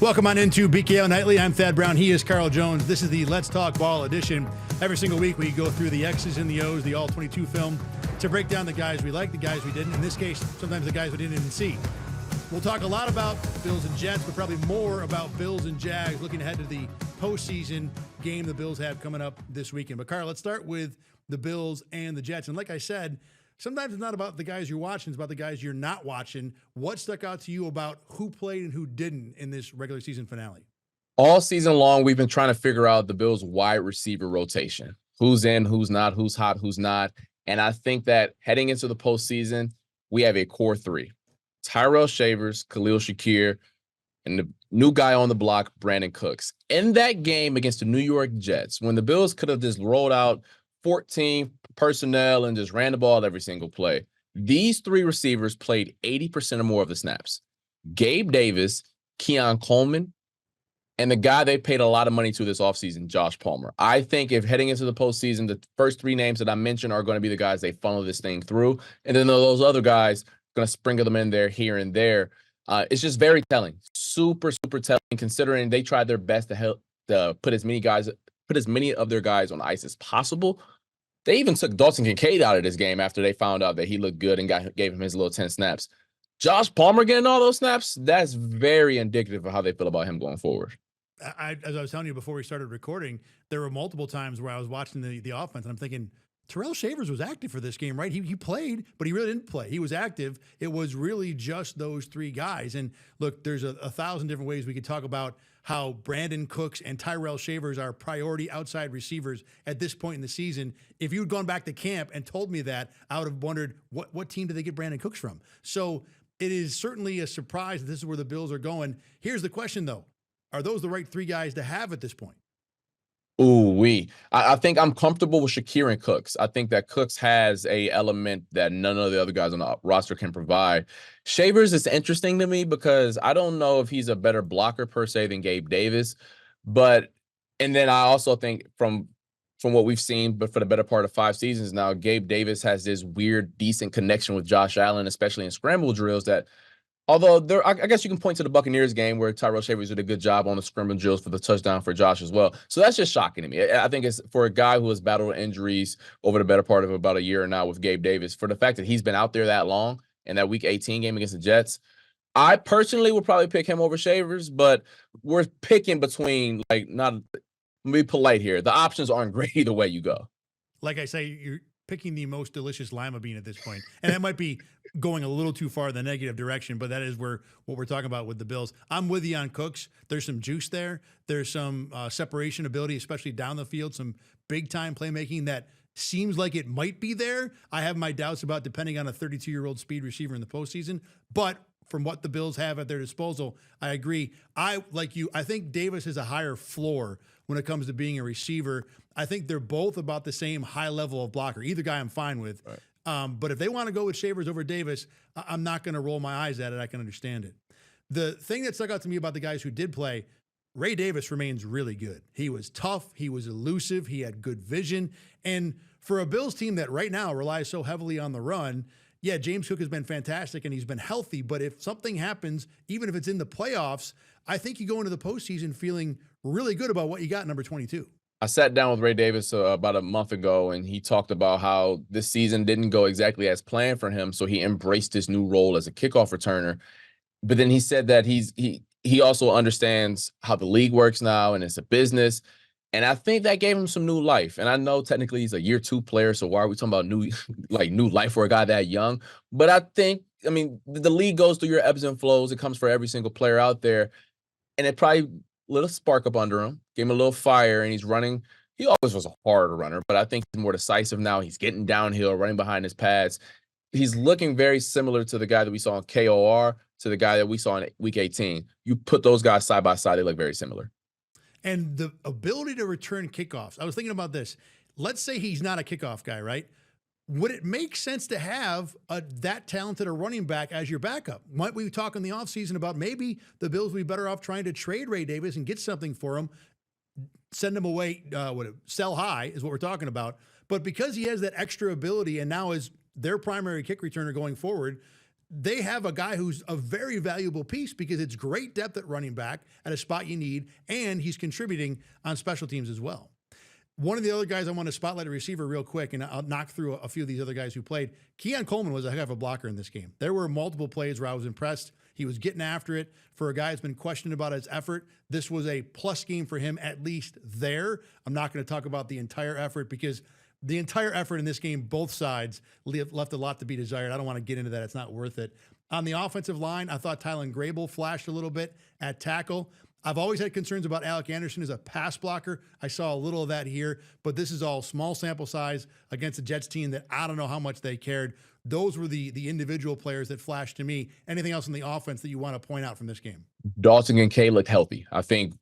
Welcome on into BKL Nightly. I'm Thad Brown. He is Carl Jones. This is the Let's Talk Ball edition. Every single week we go through the X's and the O's, the All-22 film, to break down the guys we like, the guys we didn't. In this case, sometimes the guys we didn't even see. We'll talk a lot about Bills and Jets, but probably more about Bills and Jags, looking ahead to the postseason game the Bills have coming up this weekend. But, Carl, let's start with the Bills and the Jets. And like I said, sometimes it's not about the guys you're watching, it's about the guys you're not watching. What stuck out to you about who played and who didn't in this regular season finale? All season long, we've been trying to figure out the Bills' wide receiver rotation. Who's in, who's not, who's hot, who's not. And I think that heading into the postseason, we have a core three. Tyrell Shavers, Khalil Shakir, and the new guy on the block, Brandon Cooks. In that game against the New York Jets, when the Bills could have just rolled out 14 personnel and just ran the ball every single play, these three receivers played 80% or more of the snaps. Gabe Davis, Keon Coleman, and the guy they paid a lot of money to this offseason, Josh Palmer. I think if heading into the postseason, the first three names that I mentioned are going to be the guys they funnel this thing through. And then those other guys going to sprinkle them in there here and there. It's just very telling, super telling, considering they tried their best to help put as many of their guys on ice as possible. They even took Dalton Kincaid out of this game after they found out that he looked good and gave him his little 10 snaps. Josh Palmer getting all those snaps, that's very indicative of how they feel about him going forward. As I was telling you before we started recording, there were multiple times where I was watching the offense, and I'm thinking, Tyrell Shavers was active for this game, right? He played, but he really didn't play. He was active. It was really just those three guys. And look, there's a thousand different ways we could talk about how Brandon Cooks and Tyrell Shavers are priority outside receivers at this point in the season. If you had gone back to camp and told me that, I would have wondered, what team did they get Brandon Cooks from? So it is certainly a surprise that this is where the Bills are going. Here's the question, though. Are those the right three guys to have at this point? I think I'm comfortable with Shakir and Cooks. I think that Cooks has a element that none of the other guys on the roster can provide. Shavers is interesting to me because I don't know if he's a better blocker per se than Gabe Davis, and then I also think from what we've seen, but for the better part of 5 seasons now, Gabe Davis has this weird, decent connection with Josh Allen, especially in scramble drills that. Although I guess you can point to the Buccaneers game where Tyrell Shavers did a good job on the scrimmage drills for the touchdown for Josh as well. So that's just shocking to me. I think it's for a guy who has battled injuries over the better part of about a year now with Gabe Davis, for the fact that he's been out there that long in that Week 18 game against the Jets. I personally would probably pick him over Shavers, but we're picking between, not be polite here. The options aren't great either way you go. Like I say, you're picking the most delicious lima bean at this point. And that might be going a little too far in the negative direction, but that is what we're talking about with the Bills. I'm with you on Cooks. There's some juice there. There's some separation ability, especially down the field, some big-time playmaking that seems like it might be there. I have my doubts about depending on a 32-year-old speed receiver in the postseason, but from what the Bills have at their disposal, I agree. Like you, I think Davis has a higher floor when it comes to being a receiver. I think they're both about the same high level of blocker. Either guy I'm fine with. Right. But if they want to go with Shavers over Davis, I'm not going to roll my eyes at it. I can understand it. The thing that stuck out to me about the guys who did play, Ray Davis remains really good. He was tough. He was elusive. He had good vision. And for a Bills team that right now relies so heavily on the run, yeah, James Cook has been fantastic and he's been healthy. But if something happens, even if it's in the playoffs, I think you go into the postseason feeling really good about what you got, number 22. I sat down with Ray Davis about a month ago, and he talked about how this season didn't go exactly as planned for him, so he embraced his new role as a kickoff returner. But then he said that he also understands how the league works now, and it's a business. And I think that gave him some new life. And I know technically he's a year 2 player, so why are we talking about new life for a guy that young? But I think, the league goes through your ebbs and flows. It comes for every single player out there. And it probably lit a spark up under him, gave him a little fire, and he's running. He always was a hard runner, but I think he's more decisive now. He's getting downhill, running behind his pads. He's looking very similar to the guy that we saw in KOR, to the guy that we saw in Week 18. You put those guys side by side, they look very similar. And the ability to return kickoffs. I was thinking about this. Let's say he's not a kickoff guy, right? Would it make sense to have that talented a running back as your backup? Might we talk in the offseason about maybe the Bills would be better off trying to trade Ray Davis and get something for him, send him away, sell high is what we're talking about. But because he has that extra ability and now is their primary kick returner going forward, they have a guy who's a very valuable piece because it's great depth at running back at a spot you need, and he's contributing on special teams as well. One of the other guys I want to spotlight a receiver real quick, and I'll knock through a few of these other guys who played. Keon Coleman was a heck of a blocker in this game. There were multiple plays where I was impressed. He was getting after it. For a guy who's been questioned about his effort, this was a plus game for him, at least there. I'm not going to talk about the entire effort because the entire effort in this game, both sides, left a lot to be desired. I don't want to get into that. It's not worth it. On the offensive line, I thought Tylen Grable flashed a little bit at tackle. I've always had concerns about Alec Anderson as a pass blocker. I saw a little of that here, but this is all small sample size against a Jets team that I don't know how much they cared. Those were the individual players that flashed to me. Anything else in the offense that you want to point out from this game? Dalton and Kay looked healthy. I think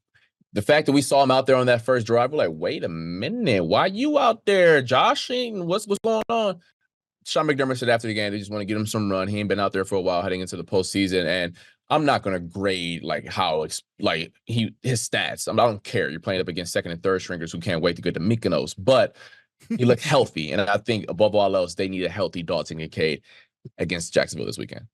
the fact that we saw him out there on that first drive, we're like, wait a minute, why you out there, Josh? What's going on? Sean McDermott said after the game, they just want to get him some run. He ain't been out there for a while heading into the postseason. And I'm not going to grade his stats. I don't care. You're playing up against second and third stringers who can't wait to get to Mykonos, but he looked healthy. And I think above all else, they need a healthy Dalton and Cade against Jacksonville this weekend.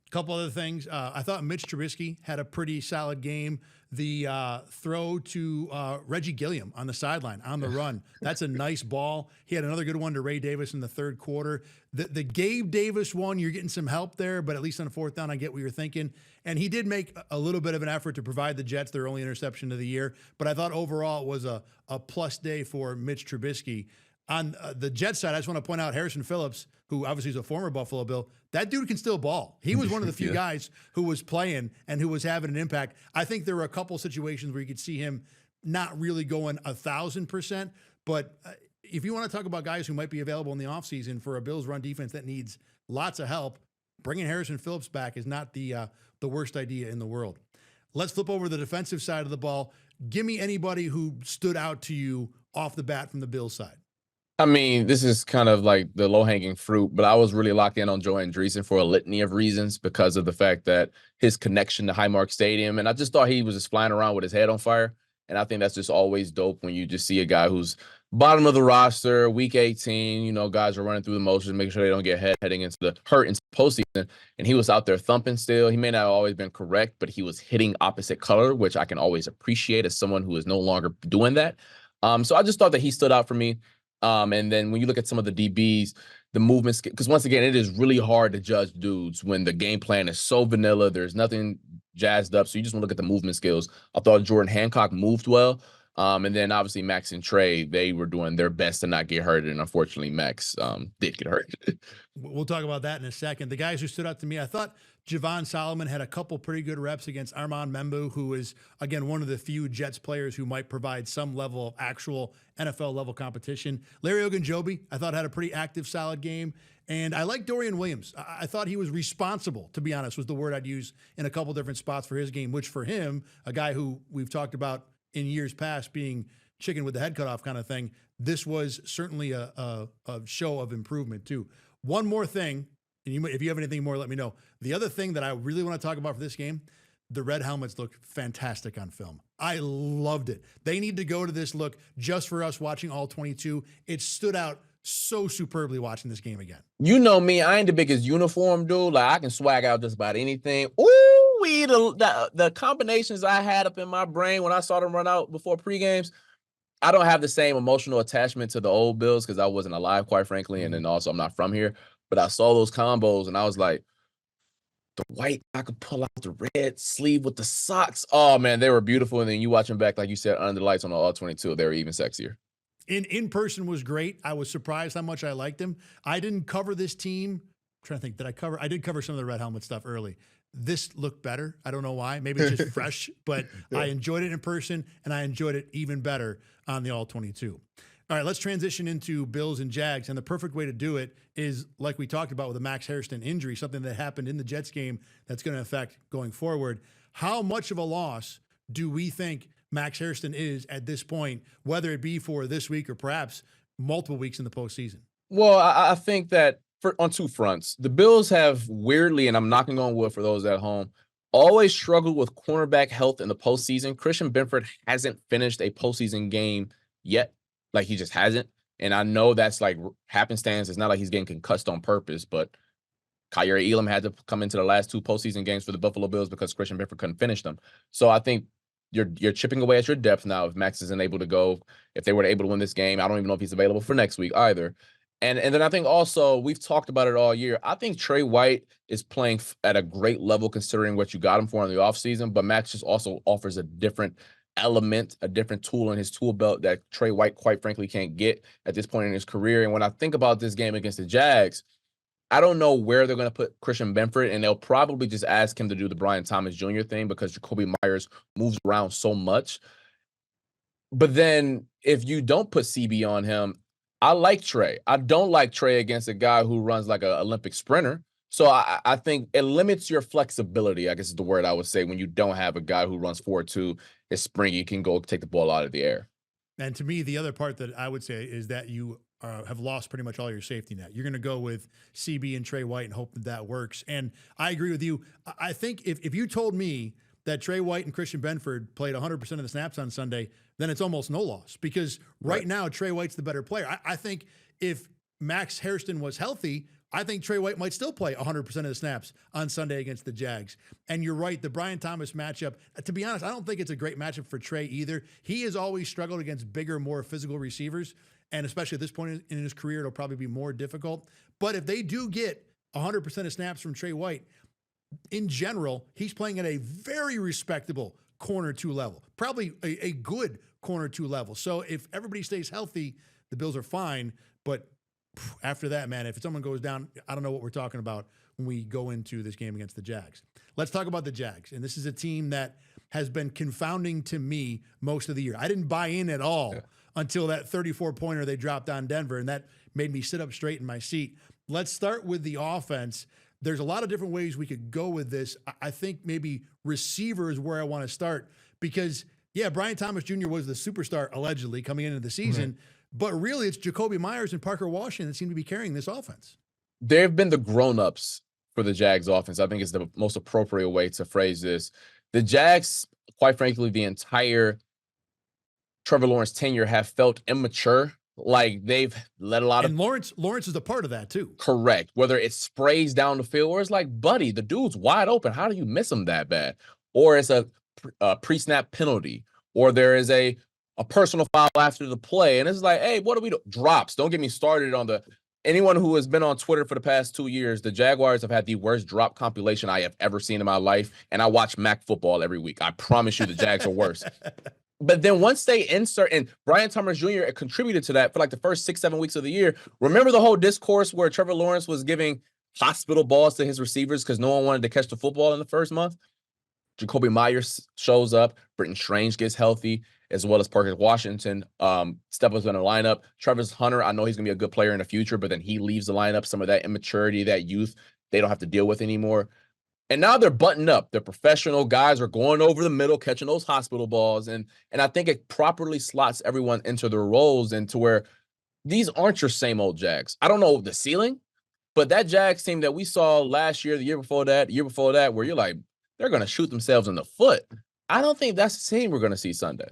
A couple other things. I thought Mitch Trubisky had a pretty solid game. The throw to Reggie Gilliam on the sideline on the run. That's a nice ball. He had another good one to Ray Davis in the third quarter. The Gabe Davis one, you're getting some help there, but at least on a fourth down, I get what you're thinking. And he did make a little bit of an effort to provide the Jets their only interception of the year. But I thought overall it was a plus day for Mitch Trubisky. On the Jets side, I just want to point out Harrison Phillips, who obviously is a former Buffalo Bill. That dude can still ball. He was one of the few guys who was playing and who was having an impact. I think there were a couple situations where you could see him not really going 1,000%. But if you want to talk about guys who might be available in the offseason for a Bills run defense that needs lots of help, bringing Harrison Phillips back is not the worst idea in the world. Let's flip over to the defensive side of the ball. Give me anybody who stood out to you off the bat from the Bills side. I mean, this is kind of like the low-hanging fruit, but I was really locked in on Joe Andreessen for a litany of reasons because of the fact that his connection to Highmark Stadium, and I just thought he was just flying around with his head on fire, and I think that's just always dope when you just see a guy who's bottom of the roster, week 18, guys are running through the motions, making sure they don't get heading into the postseason, and he was out there thumping still. He may not have always been correct, but he was hitting opposite color, which I can always appreciate as someone who is no longer doing that. So I just thought that he stood out for me. And then when you look at some of the DBs, the movements, because once again, it is really hard to judge dudes when the game plan is so vanilla. There's nothing jazzed up. So you just want to look at the movement skills. I thought Jordan Hancock moved well. And then obviously Max and Trey, they were doing their best to not get hurt. And unfortunately, Max did get hurt. We'll talk about that in a second. The guys who stood out to me, I thought Javon Solomon had a couple pretty good reps against Armand Membu, who is, again, one of the few Jets players who might provide some level of actual NFL-level competition. Larry Ogunjobi, I thought, had a pretty active, solid game. And I like Dorian Williams. I thought he was responsible, to be honest, was the word I'd use in a couple different spots for his game, which for him, a guy who we've talked about in years past being chicken with the head cut off kind of thing, this was certainly a show of improvement, too. One more thing, and if you have anything more, let me know. The other thing that I really want to talk about for this game, the red helmets looked fantastic on film. I loved it. They need to go to this look just for us watching all 22. It stood out so superbly watching this game again. You know me, I ain't the biggest uniform dude. Like, I can swag out just about anything. Ooh, the combinations I had up in my brain when I saw them run out before pre-games, I don't have the same emotional attachment to the old Bills because I wasn't alive, quite frankly, and then also I'm not from here. But I saw those combos, and I was like, the white, I could pull out the red sleeve with the socks. Oh, man, they were beautiful. And then you watch them back, like you said, under the lights on the All-22, they were even sexier. In person was great. I was surprised how much I liked him. I didn't cover this team. I'm trying to think, I did cover some of the red helmet stuff early. This looked better. I don't know why. Maybe it's just fresh, but I enjoyed it in person, and I enjoyed it even better on the All-22. All right, let's transition into Bills and Jags, and the perfect way to do it is, like we talked about with the Max Hairston injury, something that happened in the Jets game that's going to affect going forward. How much of a loss do we think Max Hairston is at this point, whether it be for this week or perhaps multiple weeks in the postseason? Well, I think that on two fronts, the Bills have weirdly, and I'm knocking on wood for those at home, always struggled with cornerback health in the postseason. Christian Benford hasn't finished a postseason game yet. Like, he just hasn't. And I know that's like happenstance. It's not like he's getting concussed on purpose, but Kyer Elam had to come into the last 2 postseason games for the Buffalo Bills because Christian Benford couldn't finish them. So I think you're chipping away at your depth now if Max isn't able to go. If they were able to win this game, I don't even know if he's available for next week either. And then I think also we've talked about it all year. I think Trey White is playing at a great level considering what you got him for in the offseason, but Max just also offers a different element, a different tool in his tool belt that Trey White, quite frankly, can't get at this point in his career. And when I think about this game against the Jags, I don't know where they're going to put Christian Benford, and they'll probably just ask him to do the Brian Thomas Jr. thing because Jacoby Myers moves around so much. But then if you don't put CB on him, I like Trey. I don't like Trey against a guy who runs like an Olympic sprinter. So I think it limits your flexibility, I guess is the word I would say, when you don't have a guy who runs 4.2, is springy, can go take the ball out of the air. And to me, the other part that I would say is that you have lost pretty much all your safety net. You're going to go with CB and Trey White and hope that that works. And I agree with you. I think if you told me that Trey White and Christian Benford played 100% of the snaps on Sunday, then it's almost no loss because right now Trey White's the better player. I think if Max Hairston was healthy, I think Trey White might still play 100% of the snaps on Sunday against the Jags. And you're right, the Brian Thomas matchup, to be honest, I don't think it's a great matchup for Trey either. He has always struggled against bigger, more physical receivers, and especially at this point in his career, it'll probably be more difficult. But if they do get 100% of snaps from Trey White, in general, he's playing at a very respectable corner 2 level, probably a good corner 2 level. So if everybody stays healthy, the Bills are fine. But after that, man, if someone goes down, I don't know what we're talking about when we go into this game against the Jags. Let's talk about the Jags. And this is a team that has been confounding to me most of the year. I didn't buy in at all until that 34-pointer they dropped on Denver, and that made me sit up straight in my seat. Let's start with the offense. There's a lot of different ways we could go with this. I think maybe receiver is where I want to start because, yeah, Brian Thomas Jr. was the superstar allegedly coming into the season, but really it's Jacoby Myers and Parker Washington that seem to be carrying this offense. They've been the grown-ups for the Jags offense. I think is the most appropriate way to phrase this. The Jags, quite frankly, the entire Trevor Lawrence tenure have felt immature. Like they've let a lot of Lawrence is a part of that too. Correct. Whether it sprays down the field or it's like, buddy, the dude's wide open. How do you miss him that bad? Or it's a pre-snap penalty, or there is a personal foul after the play, and it's like, hey, what do we do? Drops. Don't get me started on the. Anyone who has been on Twitter for the past 2 years, the Jaguars have had the worst drop compilation I have ever seen in my life, and I watch MAC football every week. I promise you, the Jags are worse. But then once they insert, and Brian Thomas Jr. contributed to that for like the first 6-7 weeks of the year. Remember the whole discourse where Trevor Lawrence was giving hospital balls to his receivers because no one wanted to catch the football in the first month? Jacoby Myers shows up. Britton Strange gets healthy, as well as Parker Washington step up in the lineup. Travis Hunter, I know he's going to be a good player in the future, but then he leaves the lineup. Some of that immaturity, that youth, they don't have to deal with anymore. And now they're buttoned up. They're professional guys, are going over the middle, catching those hospital balls. And I think it properly slots everyone into their roles and to where these aren't your same old Jags. I don't know the ceiling, but that Jags team that we saw last year, the year before that, where you're like, they're going to shoot themselves in the foot. I don't think that's the team we're going to see Sunday.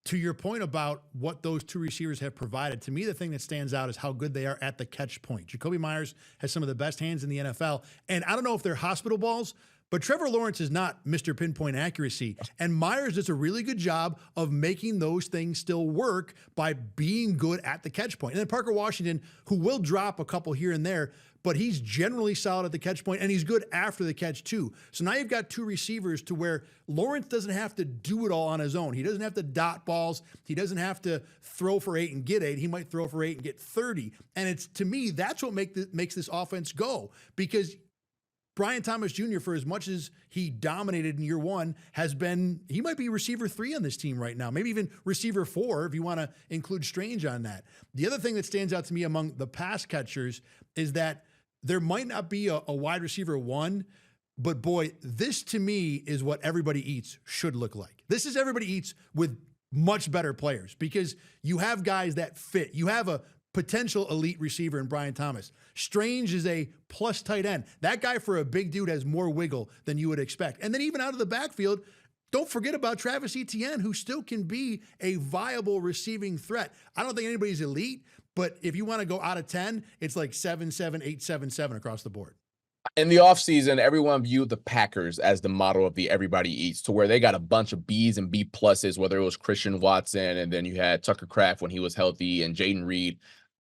To your point about what those 2 receivers have provided, to me, the thing that stands out is how good they are at the catch point. Jacoby Myers has some of the best hands in the NFL. And I don't know if they're hospital balls, but Trevor Lawrence is not Mr. Pinpoint accuracy. And Myers does a really good job of making those things still work by being good at the catch point. And then Parker Washington, who will drop a couple here and there, but he's generally solid at the catch point, and he's good after the catch too. So now you've got 2 receivers to where Lawrence doesn't have to do it all on his own. He doesn't have to dot balls. He doesn't have to throw for 8 and get 8. He might throw for 8 and get 30. And it's, to me, that's what makes this offense go, because Brian Thomas Jr., for as much as he dominated in year 1, he might be receiver 3 on this team right now, maybe even receiver 4 if you want to include Strange on that. The other thing that stands out to me among the pass catchers is that there might not be a wide receiver 1, but boy, this to me is what everybody eats should look like. This is everybody eats with much better players because you have guys that fit. You have a potential elite receiver in Brian Thomas. Strange is a plus tight end. That guy for a big dude has more wiggle than you would expect. And then even out of the backfield, don't forget about Travis Etienne, who still can be a viable receiving threat. I don't think anybody's elite, but if you want to go out of 10, it's like 7-7, 8-7-7 across the board. In the offseason, everyone viewed the Packers as the model of the everybody eats, to where they got a bunch of B's and B pluses, whether it was Christian Watson and then you had Tucker Kraft when he was healthy and Jaden Reed.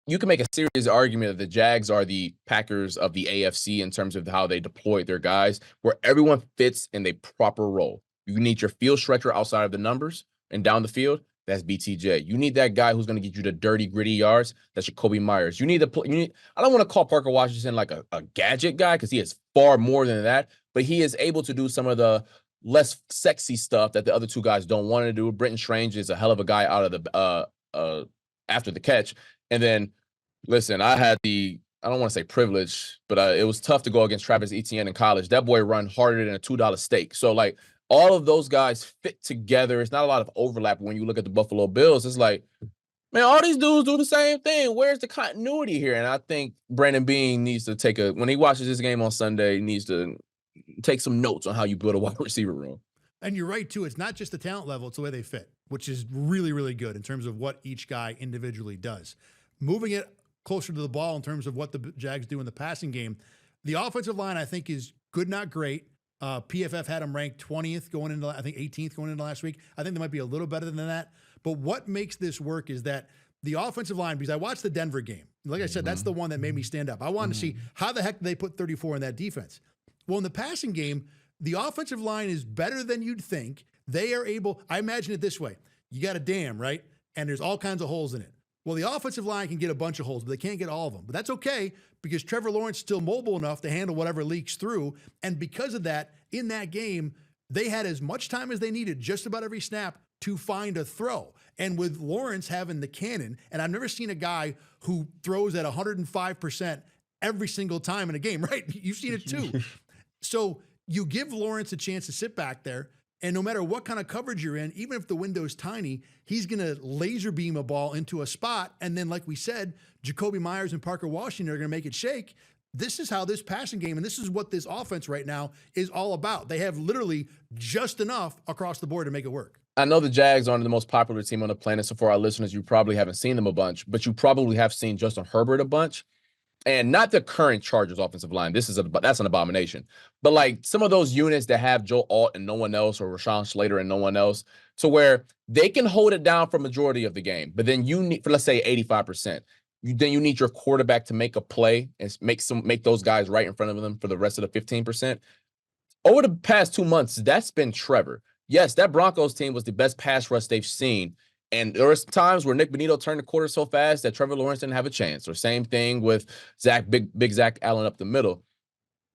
You can make a serious argument that the Jags are the Packers of the AFC in terms of how they deploy their guys, where everyone fits in a proper role. You need your field stretcher outside of the numbers and down the field. That's BTJ. You need that guy who's going to get you the dirty, gritty yards. That's Jacoby Myers. You need I don't want to call Parker Washington like a gadget guy because he is far more than that, but he is able to do some of the less sexy stuff that the other two guys don't want to do. Brenton Strange is a hell of a guy out of the after the catch. And then, listen, I don't want to say privilege, but it was tough to go against Travis Etienne in college. That boy run harder than a $2 steak. So, like, all of those guys fit together. It's not a lot of overlap when you look at the Buffalo Bills. It's like, man, all these dudes do the same thing. Where's the continuity here? And I think Brandon Beane needs to when he watches this game on Sunday, he needs to take some notes on how you build a wide receiver room. And you're right, too. It's not just the talent level. It's the way they fit, which is really, really good in terms of what each guy individually does. Moving it closer to the ball in terms of what the Jags do in the passing game, the offensive line, I think, is good, not great. PFF had them ranked 20th going into, I think, 18th going into last week. I think they might be a little better than that. But what makes this work is that the offensive line, because I watched the Denver game. Like I said, that's the one that made me stand up. I wanted to see how the heck did they put 34 in that defense. Well, in the passing game, the offensive line is better than you'd think. They are able, I imagine it this way. You got a dam, right? And there's all kinds of holes in it. Well, the offensive line can get a bunch of holes, but they can't get all of them. But that's okay because Trevor Lawrence is still mobile enough to handle whatever leaks through. And because of that, in that game, they had as much time as they needed just about every snap to find a throw. And with Lawrence having the cannon, and I've never seen a guy who throws at 105% every single time in a game, right? You've seen it too. So you give Lawrence a chance to sit back there, and no matter what kind of coverage you're in, even if the window's tiny, he's going to laser beam a ball into a spot. And then, like we said, Jacoby Myers and Parker Washington are going to make it shake. This is how this passing game, and this is what this offense right now is all about. They have literally just enough across the board to make it work. I know the Jags aren't the most popular team on the planet, so for our listeners, you probably haven't seen them a bunch, but you probably have seen Justin Herbert a bunch. And not the current Chargers offensive line. That's an abomination. But like some of those units that have Joe Alt and no one else, or Rashawn Slater and no one else, to where they can hold it down for majority of the game. But then you need, for let's say 85%, you need your quarterback to make a play and make those guys right in front of them for the rest of the 15%. Over the past 2 months, that's been Trevor. Yes, that Broncos team was the best pass rush they've seen. And there was times where Nick Bonito turned the quarter so fast that Trevor Lawrence didn't have a chance. Or same thing with big Zach Allen up the middle.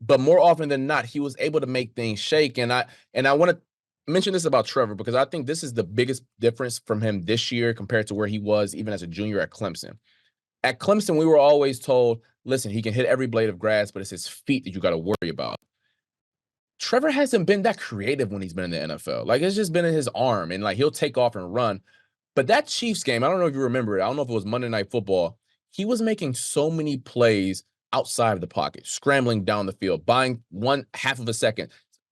But more often than not, he was able to make things shake. And I want to mention this about Trevor because I think this is the biggest difference from him this year compared to where he was even as a junior at Clemson. At Clemson, we were always told, listen, he can hit every blade of grass, but it's his feet that you got to worry about. Trevor hasn't been that creative when he's been in the NFL. Like, it's just been in his arm, and like he'll take off and run. But that Chiefs game, I don't know if you remember it. I don't know if it was Monday Night Football. He was making so many plays outside of the pocket, scrambling down the field, buying 1/2 of a second,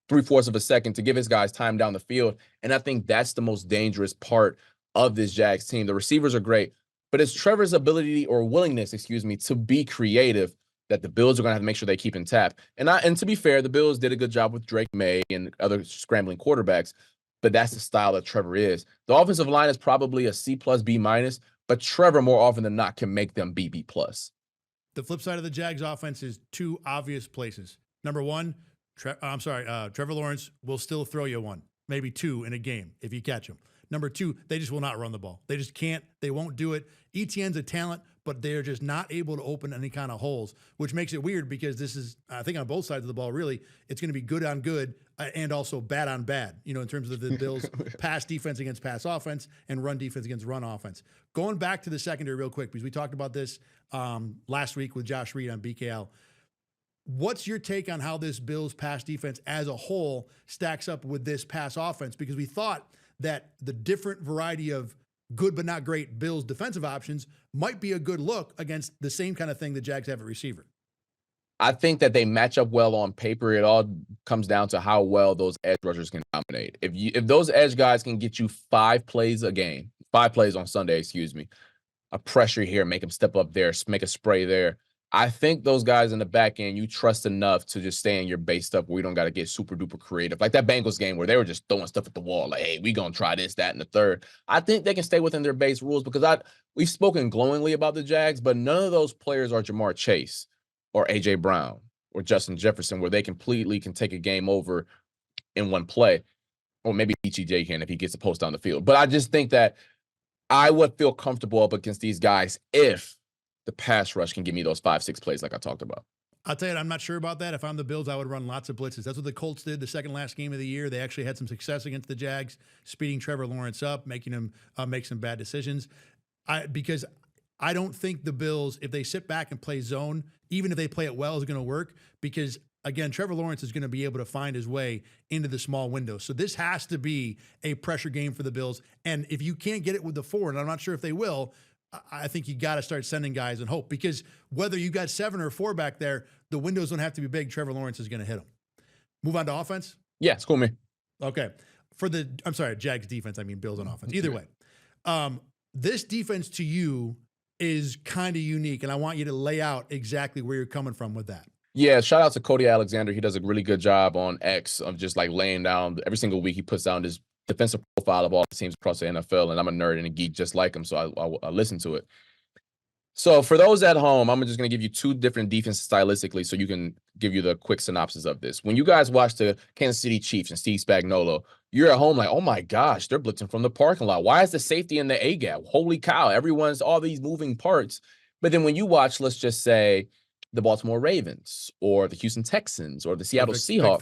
3/4 of a second to give his guys time down the field. And I think that's the most dangerous part of this Jags team. The receivers are great, but it's Trevor's ability or willingness, to be creative that the Bills are going to have to make sure they keep intact. And to be fair, the Bills did a good job with Drake May and other scrambling quarterbacks, but that's the style that Trevor is. The offensive line is probably a C+, B-, but Trevor more often than not can make them B+. The flip side of the Jags offense is two obvious places. Number one, Trevor Lawrence will still throw you one, maybe two in a game if you catch him. Number two, they just will not run the ball. They just can't. They won't do it. Etienne's a talent, but they're just not able to open any kind of holes, which makes it weird because this is, I think on both sides of the ball, really, it's going to be good on good and also bad on bad, in terms of the Bills' pass defense against pass offense and run defense against run offense. Going back to the secondary real quick, because we talked about this last week with Josh Reed on BKL. What's your take on how this Bills pass defense as a whole stacks up with this pass offense? Because we thought that the different variety of good but not great Bills defensive options might be a good look against the same kind of thing the Jags have at receiver. I think that they match up well on paper. It all comes down to how well those edge rushers can dominate. If those edge guys can get you 5 plays a game, 5 plays on Sunday, a pressure here, make them step up there, make a spray there, I think those guys in the back end, you trust enough to just stay in your base stuff where we don't got to get super duper creative. Like that Bengals game where they were just throwing stuff at the wall, like, hey, we gonna try this, that, and the third. I think they can stay within their base rules because we've spoken glowingly about the Jags, but none of those players are Jamar Chase or AJ Brown or Justin Jefferson, where they completely can take a game over in one play. Or maybe EJ can if he gets a post down the field. But I just think that I would feel comfortable up against these guys if the pass rush can give me those 5-6 plays like I talked about. I'll tell you, I'm not sure about that. If I'm the Bills, I would run lots of blitzes. That's what the Colts did the second last game of the year. They actually had some success against the Jags, speeding Trevor Lawrence up, making him make some bad decisions. Because I don't think the Bills, if they sit back and play zone, even if they play it well, is going to work. Because again, Trevor Lawrence is going to be able to find his way into the small window. So this has to be a pressure game for the Bills. And if you can't get it with the 4, and I'm not sure if they will, I think you got to start sending guys and hope, because whether you got 7 or 4 back there, the windows don't have to be big. Trevor Lawrence is going to hit them. Move on to offense. Yeah, it's cool, man. Okay. I'm sorry, Jags defense. I mean, Bills on offense. Either way, this defense to you is kind of unique, and I want you to lay out exactly where you're coming from with that. Yeah, shout out to Cody Alexander. He does a really good job on X of just like laying down every single week. He puts down this defensive profile of all the teams across the NFL, and I'm a nerd and a geek just like him, so I listen to it. So for those at home, I'm just going to give you 2 different defenses stylistically so you can give you the quick synopsis of this. When you guys watch the Kansas City Chiefs and Steve Spagnuolo, you're at home like, oh my gosh, they're blitzing from the parking lot. Why is the safety in the A-gap? Holy cow, everyone's all these moving parts. But then when you watch, let's just say, the Baltimore Ravens or the Houston Texans or the Seattle Seahawks.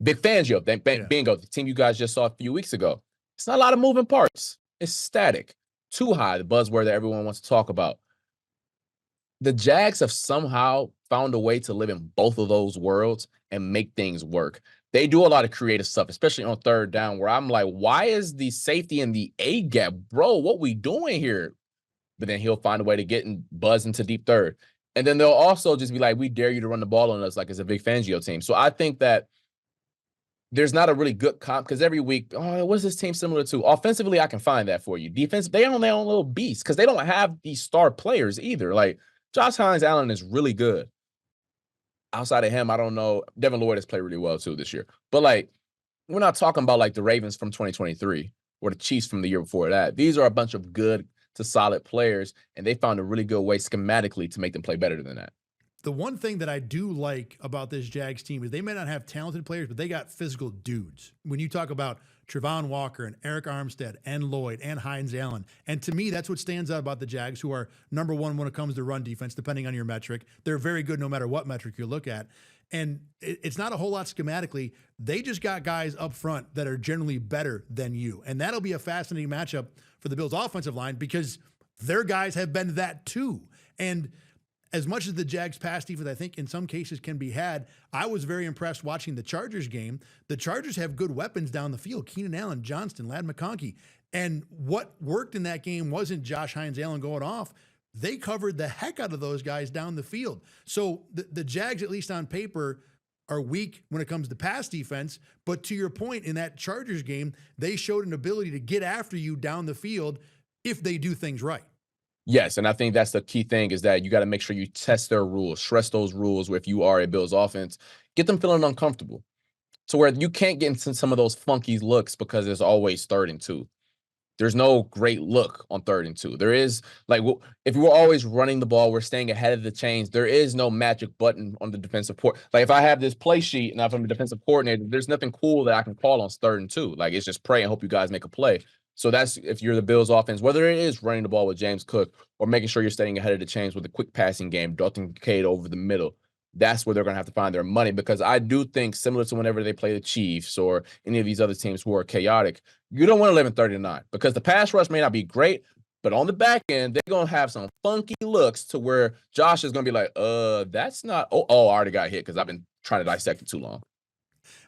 Big Fangio. Bingo, the team you guys just saw a few weeks ago. It's not a lot of moving parts. It's static. Too high, the buzzword that everyone wants to talk about. The Jags have somehow found a way to live in both of those worlds and make things work. They do a lot of creative stuff, especially on third down, where I'm like, why is the safety in the A-gap? Bro, what we doing here? But then he'll find a way to get and buzz into deep third. And then they'll also just be like, we dare you to run the ball on us like it's a big Fangio team. So I think that there's not a really good comp because every week, oh, what's this team similar to? Offensively, I can find that for you. Defense, they own their own little beast because they don't have these star players either. Like Josh Hines-Allen is really good. Outside of him, I don't know. Devin Lloyd has played really well too this year. But like, we're not talking about like the Ravens from 2023 or the Chiefs from the year before that. These are a bunch of good to solid players, and they found a really good way schematically to make them play better than that. The one thing that I do like about this Jags team is they may not have talented players, but they got physical dudes. When you talk about Trevon Walker and Eric Armstead and Lloyd and Hines-Allen, and to me, that's what stands out about the Jags, who are number 1 when it comes to run defense, depending on your metric. They're very good no matter what metric you look at. And it's not a whole lot schematically. They just got guys up front that are generally better than you. And that'll be a fascinating matchup for the Bills' offensive line because their guys have been that too. And as much as the Jags pass defense, I think in some cases can be had, I was very impressed watching the Chargers game. The Chargers have good weapons down the field. Keenan Allen, Johnston, Ladd McConkey. And what worked in that game wasn't Josh Hines-Allen going off. They covered the heck out of those guys down the field. So the Jags, at least on paper, are weak when it comes to pass defense. But to your point, in that Chargers game, they showed an ability to get after you down the field if they do things right. Yes, and I think that's the key thing is that you got to make sure you test their rules, stress those rules if you are a Bills offense, get them feeling uncomfortable to where you can't get into some of those funky looks because there's always 3rd and 2. There's no great look on 3rd and 2. There is, like, if we're always running the ball, we're staying ahead of the chains. There is no magic button on the defensive port. Like, if I have this play sheet and if I'm a defensive coordinator, there's nothing cool that I can call on 3rd and 2. Like, it's just pray and hope you guys make a play. So that's if you're the Bills offense, whether it is running the ball with James Cook or making sure you're staying ahead of the chains with a quick passing game, Dalton Kincaid over the middle. That's where they're going to have to find their money because I do think similar to whenever they play the Chiefs or any of these other teams who are chaotic, you don't want to live in 39 because the pass rush may not be great, but on the back end, they're going to have some funky looks to where Josh is going to be like, that's not, I already got hit because I've been trying to dissect it too long.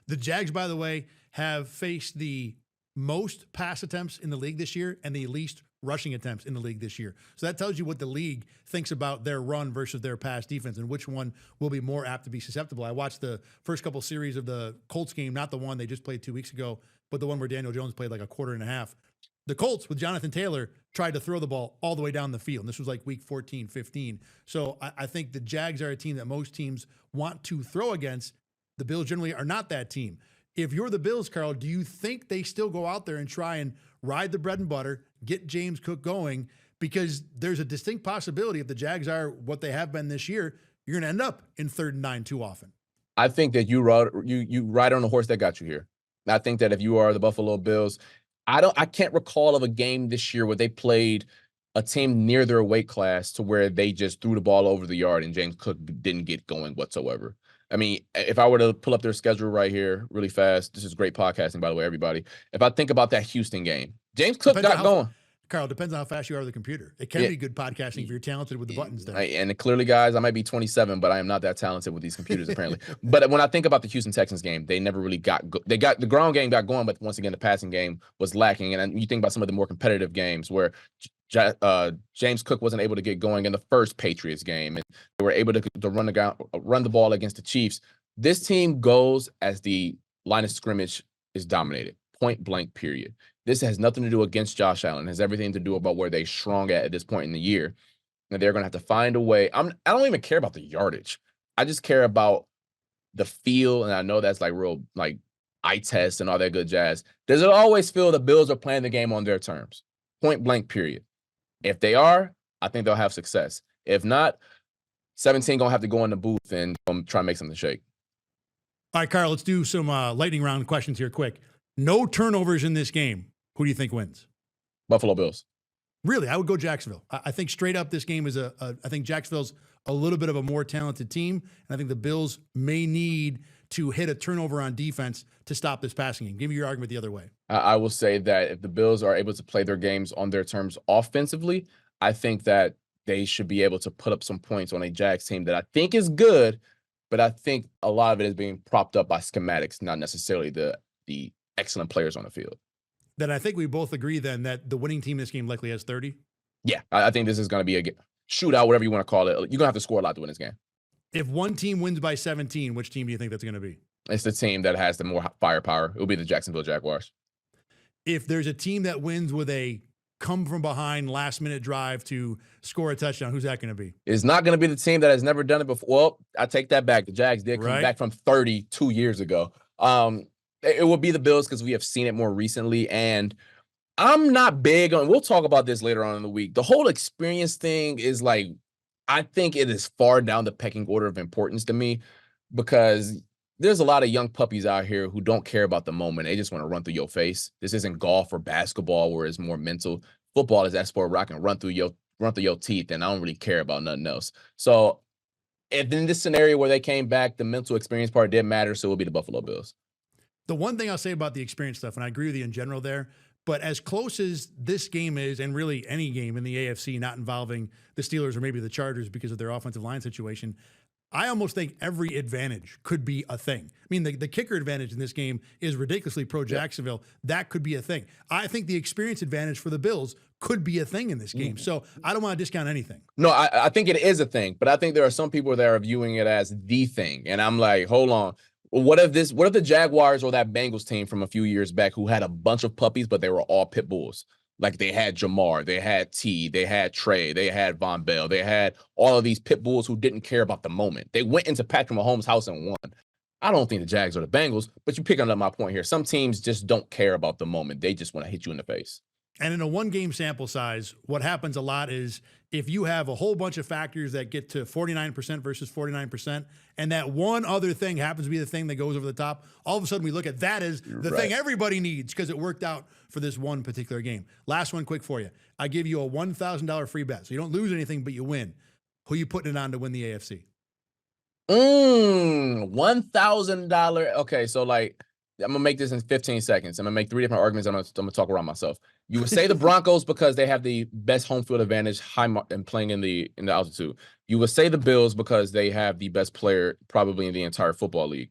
The Jags, by the way, have faced the most pass attempts in the league this year and the least rushing attempts in the league this year. So that tells you what the league thinks about their run versus their pass defense and which one will be more apt to be susceptible. I watched the first couple series of the Colts game, not the one they just played 2 weeks ago, but the one where Daniel Jones played like a quarter and a half. The Colts with Jonathan Taylor tried to throw the ball all the way down the field. And this was like week 14, 15. So I think the Jags are a team that most teams want to throw against. The Bills generally are not that team. If you're the Bills, Carl, do you think they still go out there and try and ride the bread and butter, get James Cook going? Because there's a distinct possibility if the Jags are what they have been this year, you're going to end up in 3rd and 9 too often. I think that you ride on the horse that got you here. I think that if you are the Buffalo Bills, I can't recall of a game this year where they played a team near their weight class to where they just threw the ball over the yard and James Cook didn't get going whatsoever. I mean, if I were to pull up their schedule right here really fast, this is great podcasting, by the way, everybody. If I think about that Houston game, James Cook got going. Carl, depends on how fast you are with the computer. It can be good podcasting if you're talented with the buttons there. And clearly, guys, I might be 27, but I am not that talented with these computers, apparently. But when I think about the Houston Texans game, they never really they got the ground game got going, but once again, the passing game was lacking. And you think about some of the more competitive games where James Cook wasn't able to get going in the first Patriots game, and they were able to run the ball against the Chiefs. This team goes as the line of scrimmage is dominated, point blank, period. This has nothing to do against Josh Allen. It has everything to do about where they strong at this point in the year. And they're going to have to find a way. I don't even care about the yardage. I just care about the feel. And I know that's like real, like eye test and all that good jazz. Does it always feel the Bills are playing the game on their terms? Point blank, period. If they are, I think they'll have success. If not, 17 going to have to go in the booth and try and make something shake. All right, Carl, let's do some lightning round questions here quick. No turnovers in this game. Who do you think wins? Buffalo Bills. Really? I would go Jacksonville. I think straight up this game is I think Jacksonville's a little bit of a more talented team. And I think the Bills may need to hit a turnover on defense to stop this passing game. Give me your argument the other way. I will say that if the Bills are able to play their games on their terms offensively, I think that they should be able to put up some points on a Jags team that I think is good, but I think a lot of it is being propped up by schematics, not necessarily the excellent players on the field. Then I think we both agree then that the winning team in this game likely has 30. Yeah, I think this is going to be a shootout, whatever you want to call it. You're going to have to score a lot to win this game. If one team wins by 17, which team do you think that's going to be? It's the team that has the more firepower. It will be the Jacksonville Jaguars. If there's a team that wins with a come from behind last minute drive to score a touchdown, who's that going to be? It's not going to be the team that has never done it before. Well, I take that back. The Jags did come back from 30 2 years ago. It will be the Bills because we have seen it more recently. And I'm not big on, we'll talk about this later on in the week. The whole experience thing is like, I think it is far down the pecking order of importance to me because there's a lot of young puppies out here who don't care about the moment. They just want to run through your face. This isn't golf or basketball where it's more mental. Football is that sport where I can run through your teeth and I don't really care about nothing else. So if in this scenario where they came back, the mental experience part didn't matter, so it will be the Buffalo Bills. The one thing I'll say about the experience stuff, and I agree with you in general there, but as close as this game is, and really any game in the AFC not involving the Steelers or maybe the Chargers because of their offensive line situation, I almost think every advantage could be a thing. I mean, the kicker advantage in this game is ridiculously pro-Jacksonville. Yeah. That could be a thing. I think the experience advantage for the Bills could be a thing in this game. So I don't want to discount anything. No, I think it is a thing, but I think there are some people that are viewing it as the thing. And I'm like, hold on. What if the Jaguars or that Bengals team from a few years back who had a bunch of puppies, but they were all pit bulls? Like they had Jamar, they had T, they had Trey, they had Von Bell, they had all of these pit bulls who didn't care about the moment. They went into Patrick Mahomes' house and won. I don't think the Jags or the Bengals, but you're picking up my point here. Some teams just don't care about the moment. They just want to hit you in the face. And in a one-game sample size, what happens a lot is if you have a whole bunch of factors that get to 49% versus 49%, and that one other thing happens to be the thing that goes over the top, all of a sudden we look at that as the thing everybody needs because it worked out for this one particular game. Last one quick for you. I give you a $1,000 free bet. So you don't lose anything, but you win. Who you putting it on to win the AFC? $1,000. Okay, so like I'm going to make this in 15 seconds. I'm going to make 3 different arguments. I'm going to talk around myself. You would say the Broncos because they have the best home field advantage and playing in the altitude. You would say the Bills because they have the best player probably in the entire football league.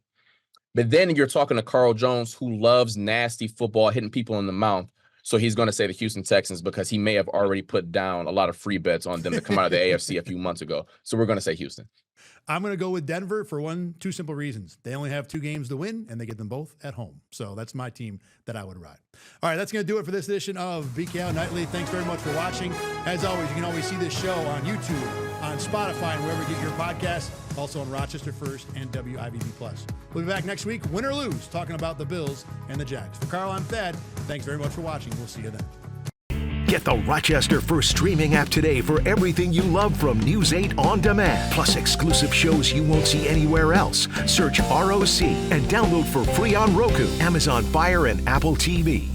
But then you're talking to Carl Jones, who loves nasty football, hitting people in the mouth. So he's going to say the Houston Texans because he may have already put down a lot of free bets on them to come out of the AFC a few months ago. So we're going to say Houston. I'm going to go with Denver for two simple reasons. They only have 2 games to win, and they get them both at home. So that's my team that I would ride. All right, that's going to do it for this edition of BKL Nightly. Thanks very much for watching. As always, you can always see this show on YouTube, on Spotify, and wherever you get your podcasts. Also on Rochester First and WIVB+. We'll be back next week, win or lose, talking about the Bills and the Jags. For Carl, I'm Thad. Thanks very much for watching. We'll see you then. Get the Rochester First streaming app today for everything you love from News 8 on demand, plus exclusive shows you won't see anywhere else. Search ROC and download for free on Roku, Amazon Fire, and Apple TV.